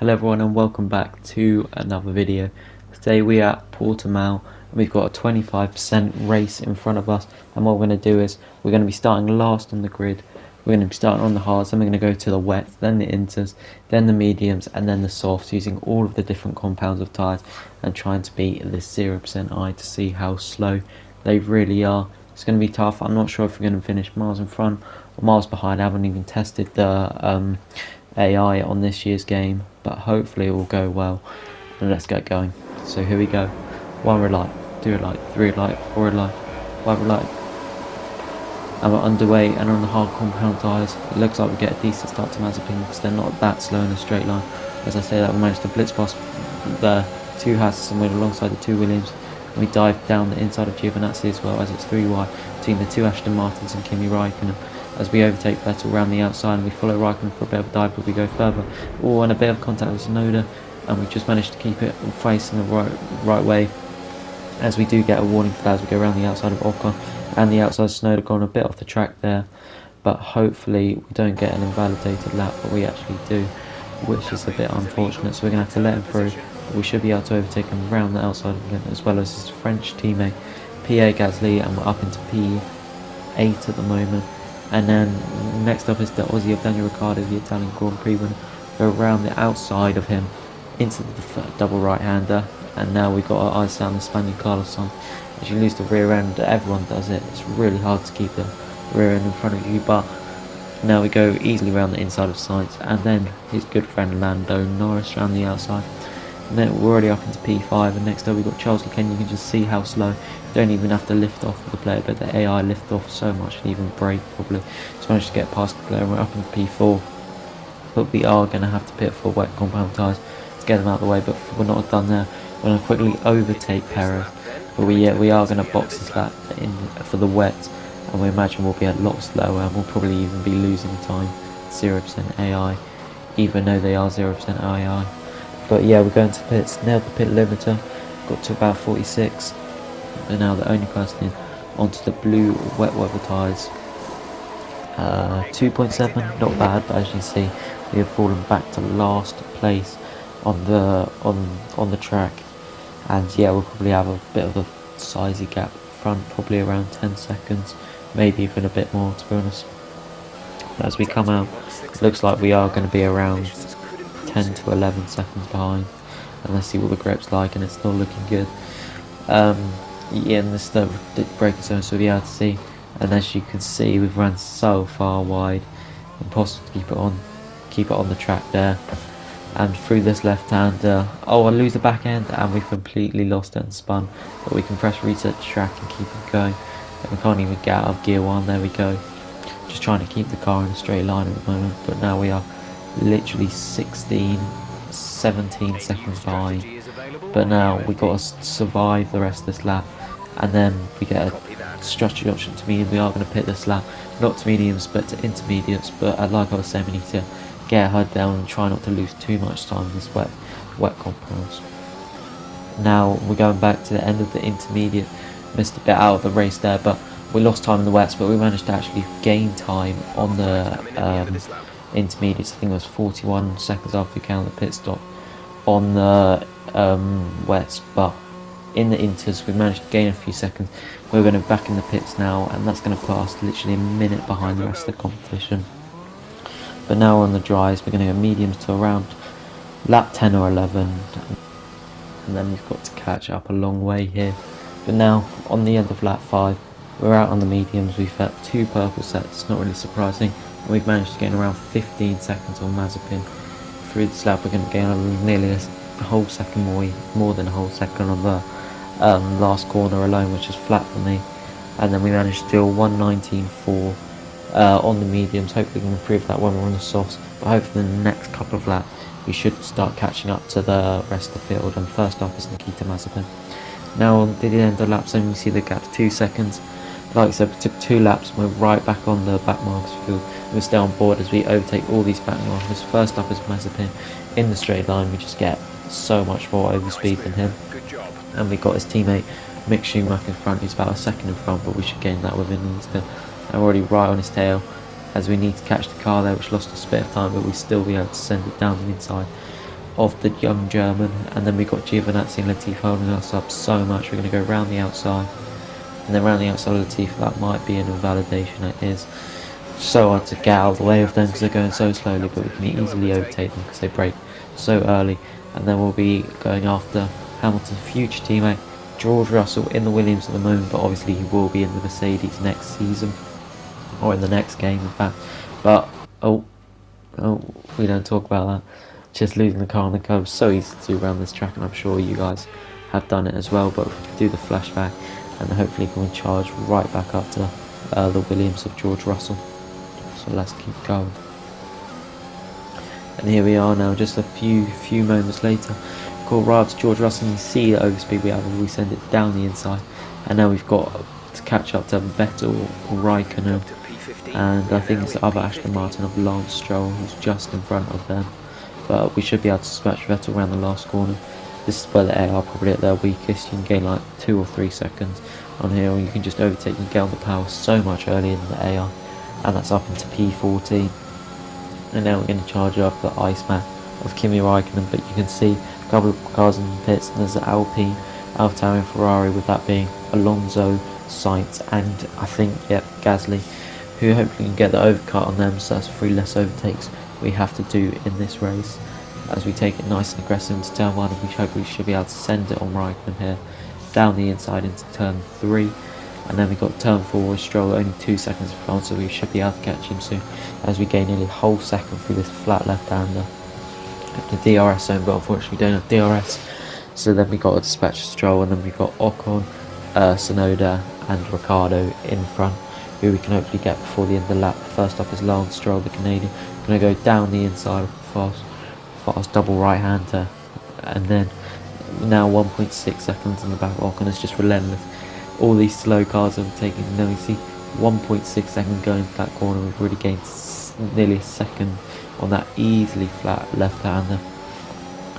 Hello everyone and welcome back to another video. Today we are at Portimao and we've got a 25% race in front of us, and what we're going to do is we're going to be starting last on the grid. We're going to be starting on the hards, then we're going to go to the wets, then the inters, then the mediums and then the softs, using all of the different compounds of tyres and trying to beat this 0% I to see how slow they really are. It's going to be tough. I'm not sure if we're going to finish miles in front or miles behind. I haven't even tested the AI on this year's game, but hopefully it will go well. And let's get going. So here we go. 1 red light, 2 red light, 3 red light, 4 red light, 5 red light. And we're underway and on the hard compound tyres. It looks like we get a decent start to Mazepin because they're not that slow in a straight line. As I say that, we managed to blitz past the 2 Hasses and we're alongside the 2 Williams. We dive down the inside of Giovinazzi as well, as it's 3 wide between the 2 Aston Martins and Kimi Raikkonen, as we overtake Vettel around the outside and we follow Raikkonen for a bit of a dive, but we go further. Oh, and a bit of contact with Tsunoda, and we just managed to keep it facing the right way, as we do get a warning for that as we go around the outside of Ocon and the outside of Tsunoda, gone a bit off the track there, but hopefully we don't get an invalidated lap, but we actually do, which is a bit unfortunate, so we're going to have to let him through. We should be able to overtake him around the outside of him, as well as his French teammate Pierre Gasly, and we're up into P8 at the moment. And then next up is the Aussie of Daniel Ricciardo, the Italian Grand Prix winner. Go around the outside of him into the double right-hander, and now we've got our eyes down the Spaniard Carlos Sainz. As you lose the rear end, everyone does it. It's really hard to keep the rear end in front of you, but now we go easily around the inside of Sainz, and then his good friend Lando Norris around the outside. And then we're already up into P5, and next up we've got Charles Leclerc. You can just see how slow. You don't even have to lift off with the player, but the AI lift off so much and even brake probably. Just managed to get past the player, and we're up into P4. But we are going to have to pit for wet compound tyres to get them out of the way, but we're not done there. We're going to quickly overtake Perez, but we are going to box this lap in for the wet, and we imagine we'll be a lot slower, and we'll probably even be losing time. 0% AI, even though they are 0% AI. But yeah, we're going to pits, nailed the pit limiter, got to about 46, and now the only person in onto the blue wet weather tyres. 2.7, not bad, but as you can see, we have fallen back to last place on the track, and yeah, we'll probably have a bit of a sizey gap front, probably around 10 seconds, maybe even a bit more, to be honest. But as we come out, it looks like we are going to be around 10 to 11 seconds behind, and let's see what the grip's like, and it's not looking good. Yeah, and this is the braking zone, so we'll be able to see, and as you can see, we've run so far wide, impossible to keep it on the track there. And through this left-hander, oh, I lose the back end, and we've completely lost it and spun, but we can press reset the track and keep it going, and we can't even get out of gear 1. There we go, just trying to keep the car in a straight line at the moment, but now we are literally 17 seconds behind. But now we got to survive the rest of this lap, and then we get a strategy option to medium. We are going to pit this lap, not to mediums but to intermediates, but like I was saying, we need to get our head down and try not to lose too much time in this wet compounds. Now we're going back to the end of the intermediate, missed a bit out of the race there, but we lost time in the wets, but we managed to actually gain time on the intermediates. I think it was 41 seconds after we counted the pit stop on the wets, but in the inters we managed to gain a few seconds. We're going to be back in the pits now, and that's going to put us literally a minute behind the rest of the competition. But now on the dries, we're going to go mediums to around lap 10 or 11, and then we've got to catch up a long way here. But now on the end of lap 5, we're out on the mediums. We've had 2 purple sets, not really surprising, and we've managed to gain around 15 seconds on Mazepin. Through this lap we're going to gain nearly a whole second more than a whole second on the last corner alone, which is flat for me. And then we managed to do a 1:19.4 on the mediums. Hopefully we can improve that when we're on the softs, but hopefully in the next couple of laps we should start catching up to the rest of the field. And first up is Nikita Mazepin. Now on the end of the lap zone, you see the gap 2 seconds. Like I said, we took 2 laps and we're right back on the back markers field. We'll stay on board as we overtake all these back markers. First up is Mazepin in the straight line. We just get so much more overspeed than him, and we got his teammate Mick Schumacher in front, who's about a second in front, but we should gain that within an instant. And we're already right on his tail, as we need to catch the car there, which lost us a bit of time, but we still be able to send it down the inside of the young German, and then we've got Giovinazzi and Latifi holding us up so much. We're going to go round the outside, and then round the outside of Latifi. That might be an invalidation. It is so hard to get out of the way of them because they're going so slowly, but we can easily overtake them because they brake so early. And then we'll be going after Hamilton's future teammate George Russell in the Williams at the moment, but obviously he will be in the Mercedes next season, or in the next game in fact. But oh, we don't talk about that. Just losing the car on the curb, so easy to do around this track, and I'm sure you guys have done it as well. But we can do the flashback, and hopefully can charge right back up to the Williams of George Russell. So let's keep going. And here we are now, just a few moments later. Call right up to George Russell, and you see the overspeed we have, and we send it down the inside. And now we've got to catch up to Vettel or Raikkonen, and I think it's the other Aston Martin of Lance Stroll who's just in front of them. But we should be able to smash Vettel around the last corner. This is where the AR are probably at their weakest. You can gain like 2 or 3 seconds on here, or you can just overtake and get on the power so much earlier than the AR. And that's up into P14. And now we're going to charge up the Iceman of Kimi Raikkonen, but you can see a couple of cars in the pits, and there's the Alpine, AlphaTauri and Ferrari, with that being Alonso, Sainz, and I think, yep, Gasly, who hopefully can get the overcut on them, so that's 3 less overtakes we have to do in this race, as we take it nice and aggressive into turn 1, and we hopefully should be able to send it on Raikkonen here, down the inside into turn 3, and then we've got turn 4 with Stroll only 2 seconds in front, so we should be able to catch him soon, as we gain nearly a whole second through this flat left-hander. The DRS zone, but unfortunately we don't have DRS, so then we got a dispatch Stroll, and then we've got Ocon, Tsunoda and Ricciardo in front, who we can hopefully get before the end of the lap. First up is Lance Stroll, the Canadian, going to go down the inside of the fast double right-hander, and then now 1.6 seconds in the back of Ocon is just relentless. All these slow cars are taking, now you see 1.6 seconds going into that corner. We've already gained nearly a second on that easily flat left-hander.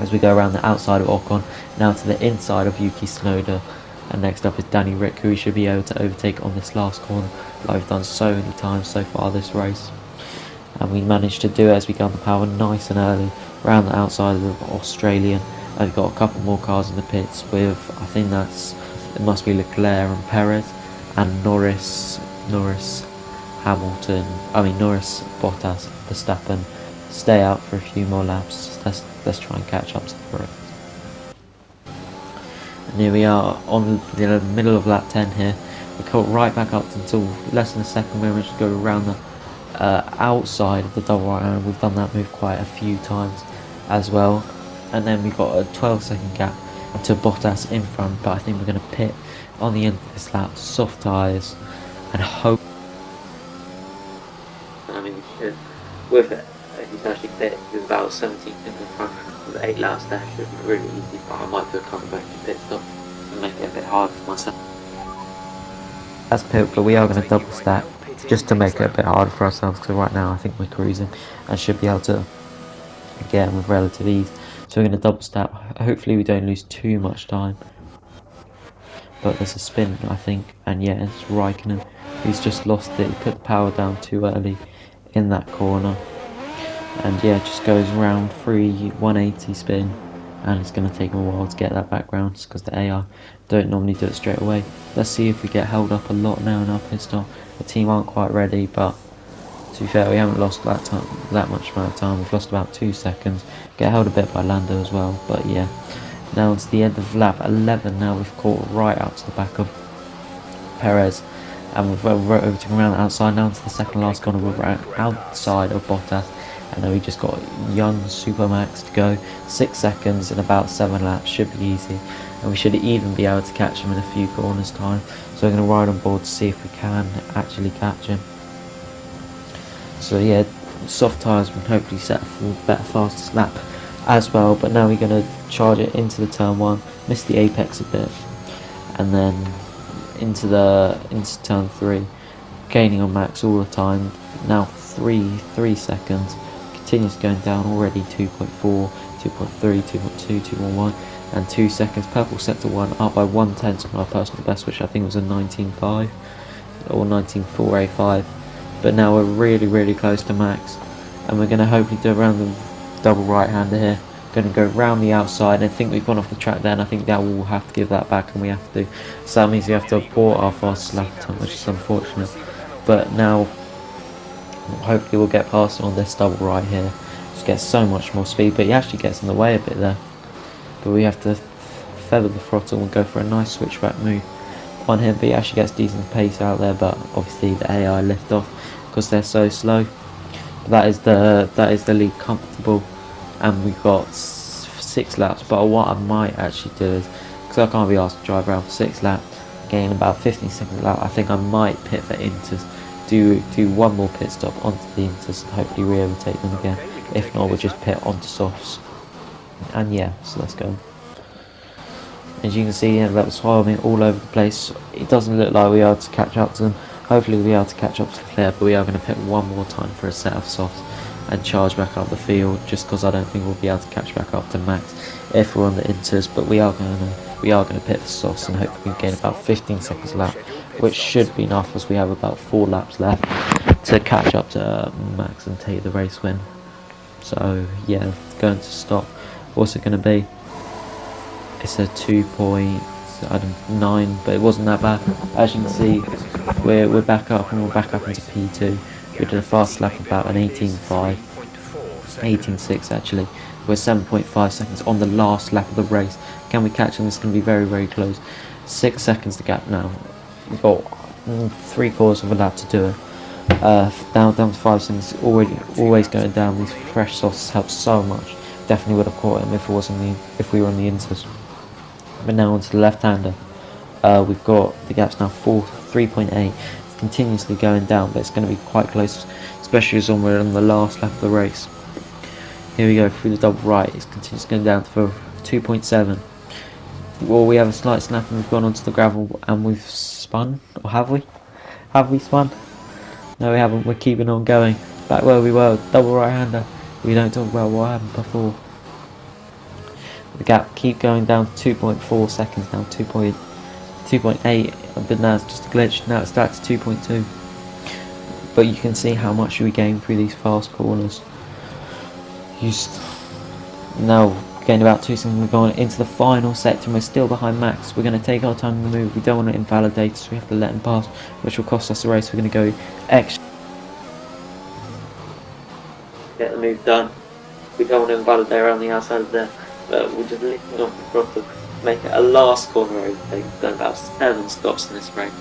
As we go around the outside of Ocon, now to the inside of Yuki Tsunoda, and next up is Danny Rick, who we should be able to overtake on this last corner, like we've done so many times so far this race. And we managed to do it as we go on the power nice and early, around the outside of the Australian, and we've got a couple more cars in the pits with, I think it must be Leclerc and Perez, and Norris, Hamilton, Norris, Bottas, Verstappen, stay out for a few more laps. Let's try and catch up to the group. And here we are on the middle of lap 10 here. We caught right back up until less than a second. We managed to go around the outside of the double right hand. We've done that move quite a few times as well. And then we got a 12-second gap to Bottas in front, but I think we're going to pit on the end of this lap, soft tyres, and hope. With it, he's actually pit with about 17 in the front with 8 laps there. Should be really easy, but I might be coming back to pit stop and make it a bit hard for myself. As pit, but we are going to double stack just to make it a bit harder for ourselves, because right now I think we're cruising and should be able to get in with relative ease. So we're going to double stack. Hopefully we don't lose too much time. But there's a spin, I think, and yeah, it's Raikkonen who's just lost it. He put the power down too early in that corner, and yeah, it just goes round 180 spin, and it's going to take him a while to get that back round, because the AI don't normally do it straight away. Let's see if we get held up a lot now in our pit stop. The team aren't quite ready, but to be fair, we haven't lost that much amount of time. We've lost about 2 seconds. Get held a bit by Lando as well, but yeah. Now it's the end of lap 11. Now we've caught right out to the back of Perez, and we've overtaken around the outside. Now into the second last corner, we're outside of Bottas, and then we just got young Supermax to go. 6 seconds in about 7 laps, should be easy, and we should even be able to catch him in a few corners time. So we're going to ride on board to see if we can actually catch him. So yeah, soft tyres will hopefully set for better fastest lap as well, but now we're going to charge it into the turn 1, miss the apex a bit, and then into turn 3, gaining on max all the time. Now 3 seconds, continues going down already. 2.4, 2.3, 2.2, 2.1, and 2 seconds. Purple sector 1 up by 1/10 on our personal best, which I think was a 19.5 or 19.485. But now we're really close to max, and we're going to hopefully do around the double right hander here Going to go round the outside. I think we've gone off the track there, and I think that we'll have to give that back, and we have to. So that means we have to abort our fastest lap time, which is unfortunate. But now, hopefully, we'll get past him on this double right here. Just get so much more speed, but he actually gets in the way a bit there. But we have to feather the throttle and go for a nice switchback move on him. But he actually gets decent pace out there. But obviously, the AI lift off because they're so slow. But that is the lead comfortable. And we've got 6 laps, but what I might actually do is, because I can't be asked to drive around for 6 laps, gain about 15 seconds a lap, I think I might pit for inters, do one more pit stop onto the inters and hopefully re-overtake them again. If not, we'll just pit onto softs. And yeah, so let's go. As you can see, yeah, that was swarming all over the place. It doesn't look like we are able to catch up to them. Hopefully we'll be able to catch up to Claire, but we are going to pit one more time for a set of softs and charge back up the field, just because I don't think we'll be able to catch back up to Max if we're on the inters. But we are going to pit for softs and hopefully we gain about 15 seconds a lap, which should be enough as we have about 4 laps left to catch up to Max and take the race win. So yeah, going to stop. What's it going to be? It's a 2.9, but it wasn't that bad. As you can see, we're back up, and we're back up into P2. We did a fast lap about an 18.5, 18.6 actually. We're 7.5 seconds on the last lap of the race. Can we catch them? It's going to be very, very close. 6 seconds to gap now. We've got 3/4 of a lap to do it. Down to 5 seconds. Always going down. These fresh softs help so much. Definitely would have caught him if we were on the inters. But now onto the left-hander. We've got the gaps now 3.8. Continuously going down, but it's going to be quite close, especially as we're on the last lap of the race. Here we go through the double right. It's continuously going down for 2.7. Well, we have a slight snap and we've gone onto the gravel and we've spun, or have we? Have we spun? No, we haven't. We're keeping on going back where we were. Double right-hander. We don't talk about what happened before. The gap keep going down to 2.4 seconds now. 2.8, but now it's just a glitch. Now it's back to 2.2. But you can see how much we gain through these fast corners. Now gain about 2 seconds. We're going into the final sector and we're still behind Max. We're going to take our time to move. We don't want to invalidate, so we have to let him pass, which will cost us the race. We're going to go extra. Get the move done. We don't want to invalidate around the outside of there, but we'll just lift it off the throttle. Make it a last corner overtake. We've done about 7 stops in this race,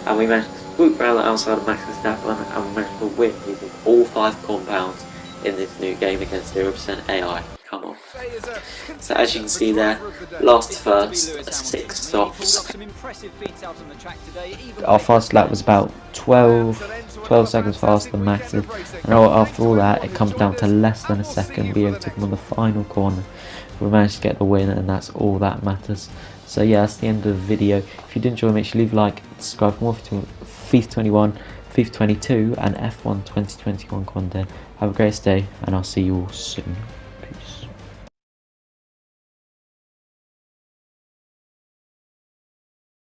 and we managed to swoop around the outside of Max Verstappen and we managed to win using all 5 compounds in this new game against 0% AI. Come on. So as you can see there, last first, 6 stops. Our fast lap was about 12 seconds faster than Max's, and after all that it comes down to less than a second. We overtook him on the final corner. We managed to get the win, and that's all that matters. So yeah, that's the end of the video. If you did enjoy, make sure you leave a like, subscribe for more FIFA 21, FIFA 22 and F1 2021 content. Have a great day, and I'll see you all soon.